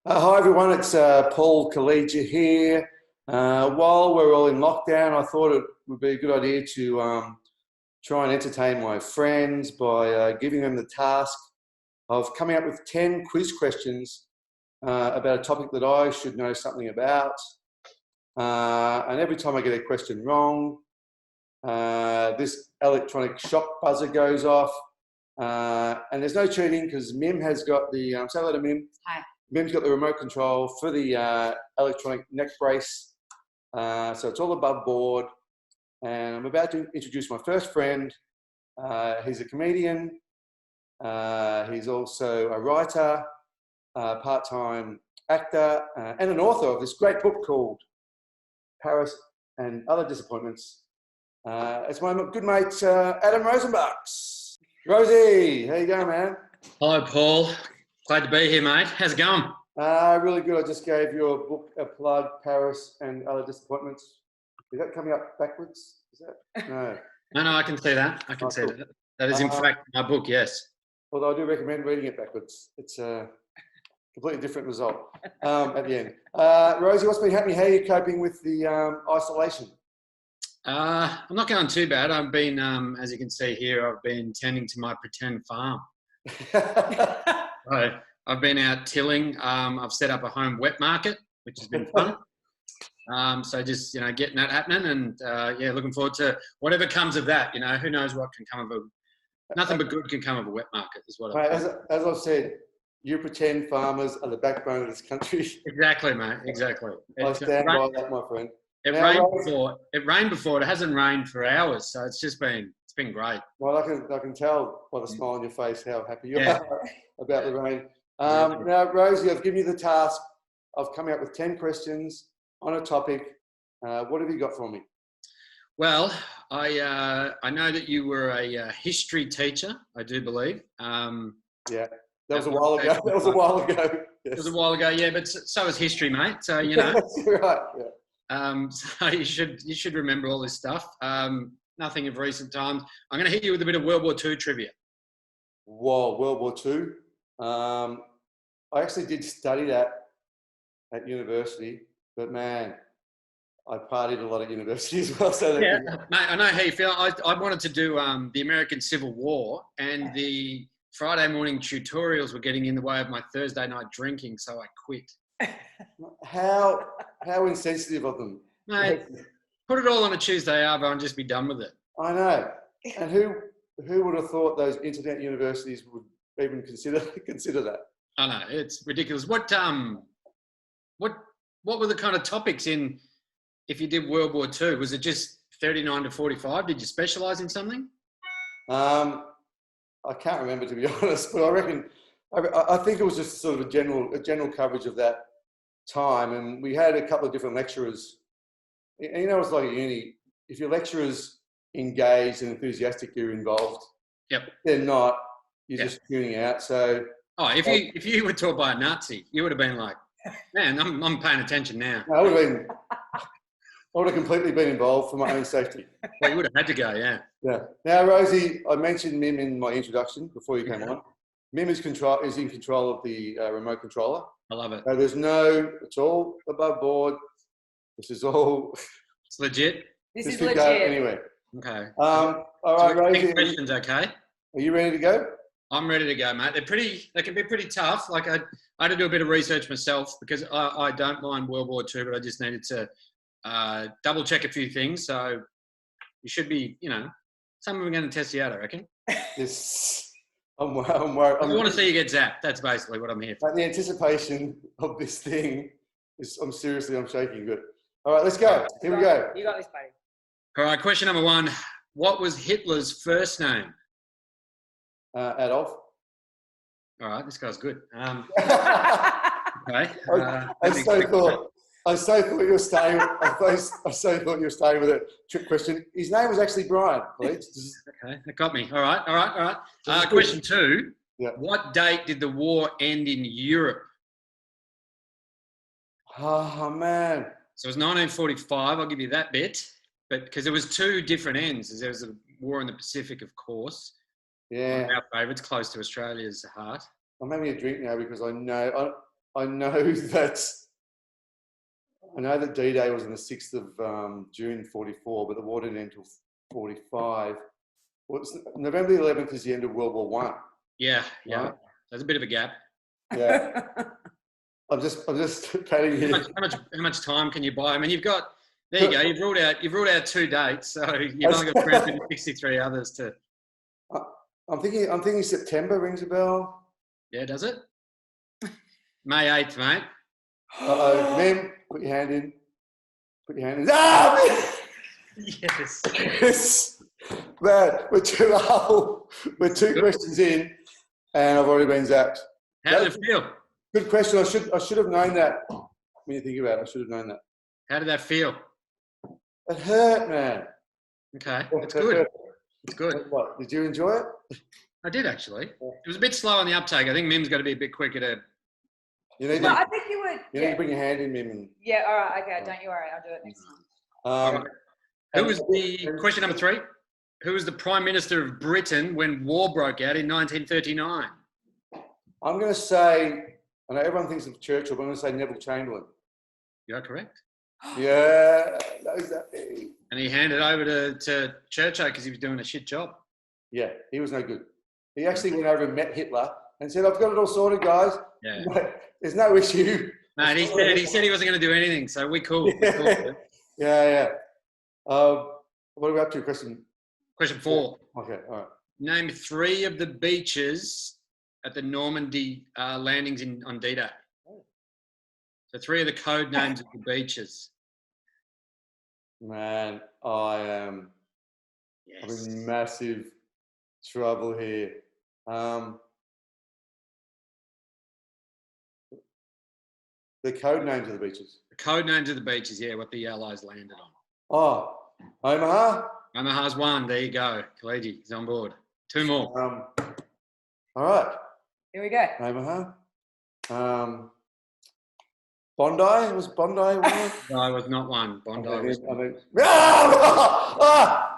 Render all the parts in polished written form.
Hi everyone, it's Paul Calleja here. While we're all in lockdown, I thought it would be a good idea to try and entertain my friends by giving them the task of coming up with 10 quiz questions about a topic that I should know something about. And every time I get a question wrong, this electronic shock buzzer goes off. And there's no cheating because Mim has got the, say hello to Mim. Hi. Mim's got the remote control for the electronic neck brace, so it's all above board. And I'm about to introduce my first friend. He's a comedian. He's also a writer, part-time actor, and an author of this great book called Paris and Other Disappointments. It's my good mate, Adam Rozenbachs. Rosie, how you going, man? Hello, Paul. Glad to be here, mate. How's it going? Really good. I just gave your book a plug, Paris and Other Disappointments. Is that coming up backwards? Is that? No. No, I can see that. I can see cool. that. That is, in fact, my book, yes. Although I do recommend reading it backwards. It's a completely different result at the end. Rosie, what's been happening? How are you coping with the isolation? I'm not going too bad. I've been, as you can see here, I've been tending to my pretend farm. So I've been out tilling. I've set up a home wet market, which has been fun. So just, getting that happening and, looking forward to whatever comes of that. Who knows what can come of nothing but good can come of a wet market is what Mate, as I've said, you pretend farmers are the backbone of this country. Exactly, mate. Exactly. I stand by that, my friend. It rained before. It hasn't rained for hours, so it's been great. Well, I can tell by the smile on your face how happy you are about the rain. Now, Rosie, I've given you the task of coming up with 10 questions on a topic. What have you got for me? Well, I know that you were a history teacher, I do believe. Yeah, that was a while ago. That was a while ago. Yes. It was a while ago, yeah, but so is history, mate. So, Right, yeah. So you should remember all this stuff. Nothing of recent times. I'm going to hit you with a bit of World War II trivia. Whoa, World War II. I actually did study that at university, but man, I partied a lot at university as well. So yeah, mate, I know how you feel. I wanted to do the American Civil War, and the Friday morning tutorials were getting in the way of my Thursday night drinking, so I quit. How insensitive of them. Mate, put it all on a Tuesday, Arvo, and just be done with it. I know. And who would have thought those internet universities would even consider that? I know, it's ridiculous. What were the kind of topics in, if you did World War II? Was it just 39 to 45? Did you specialise in something? I can't remember, to be honest, but I reckon, I think it was just sort of a general coverage of that time. And we had a couple of different lecturers. And it's like a uni. If your lecturer's engaged and enthusiastic, you're involved. Yep. If they're not, you're just tuning out. So. Oh, if you were taught by a Nazi, you would have been like, man, I'm paying attention now. I would have completely been involved for my own safety. Well, you would have had to go, yeah. Yeah. Now, Rosie, I mentioned Mim in my introduction before you came on. Mim is in control of the remote controller. I love it. So it's all above board. This is all. It's legit. This is legit. Go anyway. Okay. All right, Rosie. Questions, okay? Are you ready to go? I'm ready to go, mate. They can be pretty tough. Like I had to do a bit of research myself because I don't mind World War II, but I just needed to double check a few things. So you should be, some of them are going to test you out, I reckon. Yes. I'm worried. I want to see you get zapped. That's basically what I'm here for. The anticipation of this thing is, I'm shaking. Good. All right, let's go. Here we go. You got this, buddy. All right, question number 1. What was Hitler's first name? Adolf. All right, this guy's good. Okay. I so thought you were staying. I so thought you were staying with a trick question. His name was actually Brian. Please. Okay, that got me. All right. Question 2. Yeah. What date did the war end in Europe? Oh man. So it was 1945. I'll give you that bit, but because there was 2 different ends. There was a war in the Pacific, of course. Yeah. One of our favourites, close to Australia's heart. I'm having a drink now because I know I know that D-Day was on the 6th of June 44, but the war didn't end until 45. November the 11th is the end of World War One. Yeah. Right? There's a bit of a gap. Yeah. I'm just patting you. How much time can you buy? I mean, there you go. You've ruled out 2 dates, so you've only got 363 others to. I'm thinking September rings a bell. Yeah, does it? May 8th, mate. Uh-oh, Mim, put your hand in. Ah! Yes. Yes. Man, we're 2 questions in, and I've already been zapped. How did it feel? Good question. I should have known that. When you think about it, I should have known that. How did that feel? It hurt, man. Okay, that's good. It's good. What? Did you enjoy it? I did actually. It was a bit slow on the uptake. I think Mim's got to be a bit quicker to. I think you would. You need to bring your hand in, Mim. Yeah. All right. Okay. Don't you worry. I'll do it next time. Who was question number 3? Who was the Prime Minister of Britain when war broke out in 1939? I'm going to say, I know everyone thinks of Churchill, but I'm going to say Neville Chamberlain. You are correct. Yeah. And he handed over to Churchill because he was doing a shit job. Yeah, he was no good. He actually went over and met Hitler and said, "I've got it all sorted, guys. Yeah. There's no issue." No, and he said he wasn't going to do anything, so we're cool. Yeah. What are we up to? Question 4. Okay, all right. Name 3 of the beaches at the Normandy landings on D-Day. So 3 of the code names of the beaches. Man, I'm in massive trouble here. The code names of the beaches. The code names of the beaches, yeah, what the Allies landed on. Oh, Omaha. Omaha's 1. There you go. Calleja is on board. 2 more. All right. Here we go. Omaha. Bondi. Was Bondi one? No, it was not one. Bondi was.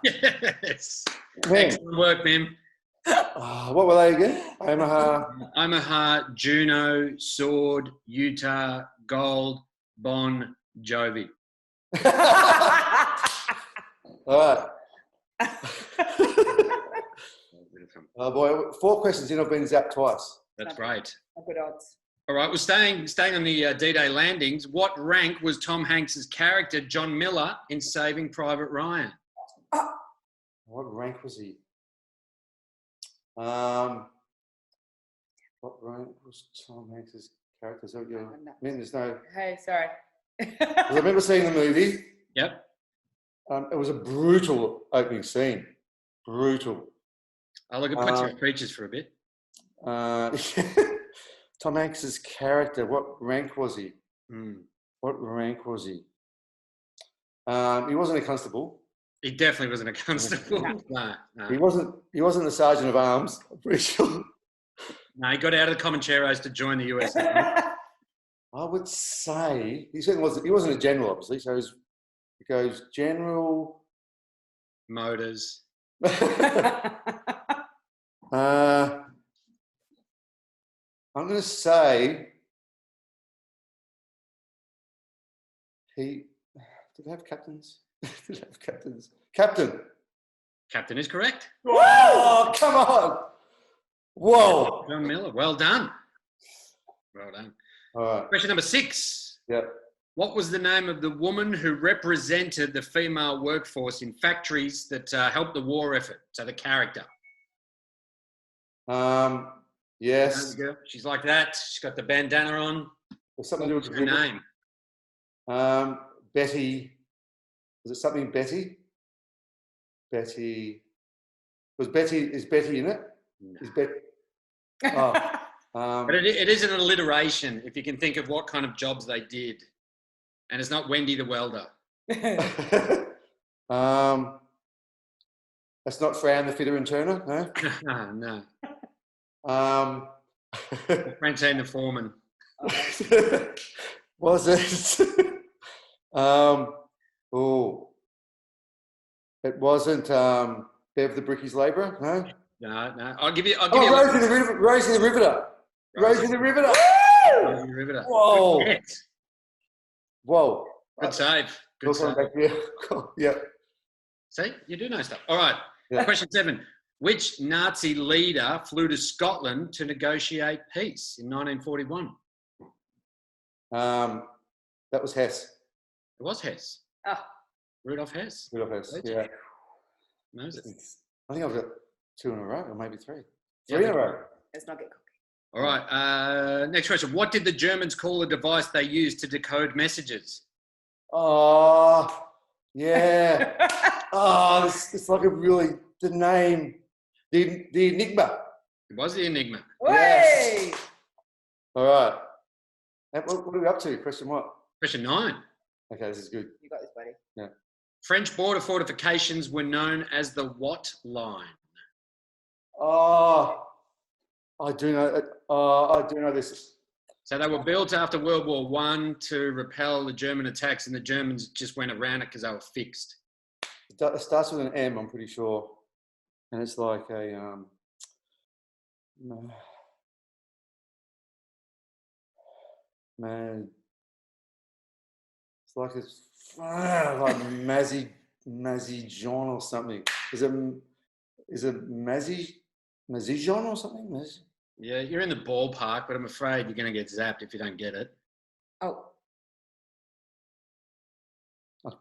Yes. Excellent work, Mim. What were they again? Omaha, Juneau, Sword, Utah, Gold, Bon Jovi. All right. Oh boy, 4 questions in. I've been zapped twice. That's great. Good odds. All right, well, staying on the D-Day landings, what rank was Tom Hanks's character, John Miller, in Saving Private Ryan? What rank was he? What rank was Tom Hanks's character? So, yeah, I mean, there's no... Hey, sorry. I remember seeing the movie. Yep. It was a brutal opening scene. Brutal. I'll look at Prince Preachers for a bit. Tom Hanks's character, what rank was he? What rank was he? He wasn't a constable. He definitely wasn't a constable. No. He wasn't the sergeant of arms, I'm pretty sure. No, he got out of the Comancheros to join the US. I would say he wasn't a general, obviously. So he goes general. Motors. I'm going to say did they have captains? Did they have captains? Captain is correct. Oh, come on. Whoa. John Miller. Well done. All right. Question number 6. Yep. What was the name of the woman who represented the female workforce in factories that helped the war effort? So the character. Yes. She's like that. She's got the bandana on. There's something to do with her name. Betty. Was it something Betty? Betty. Is Betty in it? No. Is Betty? But it is an alliteration if you can think of what kind of jobs they did. And it's not Wendy the welder. That's not Fran the fitter and turner, no? No. Francine the foreman. Was it? It wasn't Bev the Bricky's labourer, no? No. I'll give you. Rosie the Riveter. Rosie the Riveter. Rosie Riveter. Whoa. Good hit. Whoa. Good save. Good Look save. back here. Yeah. See, you do know stuff. All right. Yeah. Question 7. Which Nazi leader flew to Scotland to negotiate peace in 1941? That was Hess. It was Hess. Oh, Rudolf Hess. Rudolf Hess. Legend. Yeah. Knows it. I think I've got 2 in a row, or maybe 3. Yeah, 3 in a row. let's not get cocky. All right. Next question. What did the Germans call the device they used to decode messages? Oh, yeah. Oh, it's like a really, the name, the Enigma. It was the Enigma. Way! All right. And what are we up to? Question what? Question 9. Okay, this is good. You got this, buddy. Yeah. French border fortifications were known as the what line? Oh, I do know. I do know this. So they were built after World War I to repel the German attacks, and the Germans just went around it because they were fixed. It starts with an M, I'm pretty sure, and it's like a man. It's like it's like Mazzy John or something. Is it Mazzy John or something? Mazzy? Yeah, you're in the ballpark, but I'm afraid you're going to get zapped if you don't get it. Oh.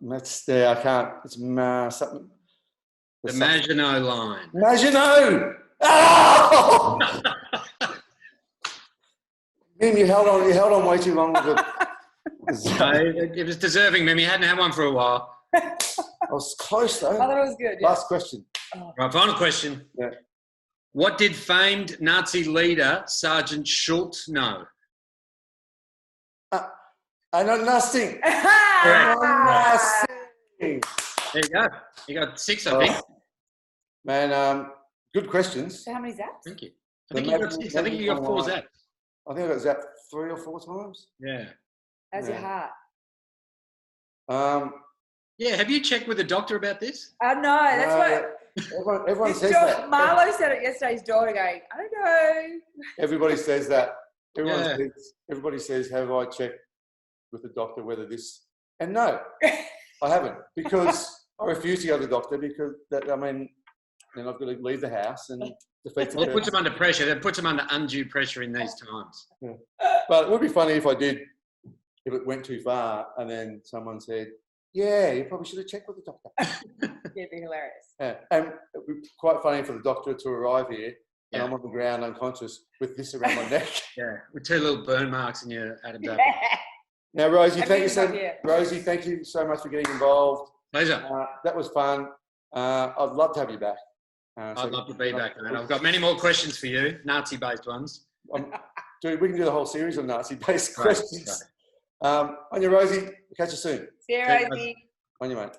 That's there. I can't. It's something. The Maginot Line. Maginot! Oh! Mim, you held on way too long with it. It was deserving, Mim. You hadn't had one for a while. I was close though. I thought it was good. Yeah. Last question. Right, final question. Yeah. What did famed Nazi leader Sergeant Schultz know? I know nothing. Correct. Nothing. There you go. You got 6, I think. Man, good questions. So how many zaps? Thank you. I think you got 6. I think you got 4 zaps. I think I got zapped 3 or 4 times. Yeah. How's your heart? Yeah, have you checked with the doctor about this? I know, that's what... Everyone says that. Marlo said it yesterday, his daughter going, I don't know. Everybody says that. Everybody says, have I checked with the doctor whether this... And no, I haven't. Because I refuse to go to the doctor because, then I've got to leave the house and defeat the Well, it puts them under pressure. That puts them under undue pressure in these times. Yeah. But it would be funny if I did, if it went too far and then someone said, yeah, you probably should have checked with the doctor. It'd be hilarious. Yeah. And it would be quite funny for the doctor to arrive here and Yeah. I'm on the ground unconscious with this around my neck. Yeah, with 2 little burn marks in your Adam's apple. Now, Rosie, thank you so much for getting involved. Pleasure. That was fun. I'd love to have you back. I'd love to be back, man. I've got many more questions for you, Nazi-based ones. Dude, we can do the whole series on Nazi-based questions. On your Rosie, catch you soon. See you, Rosie. On your mate.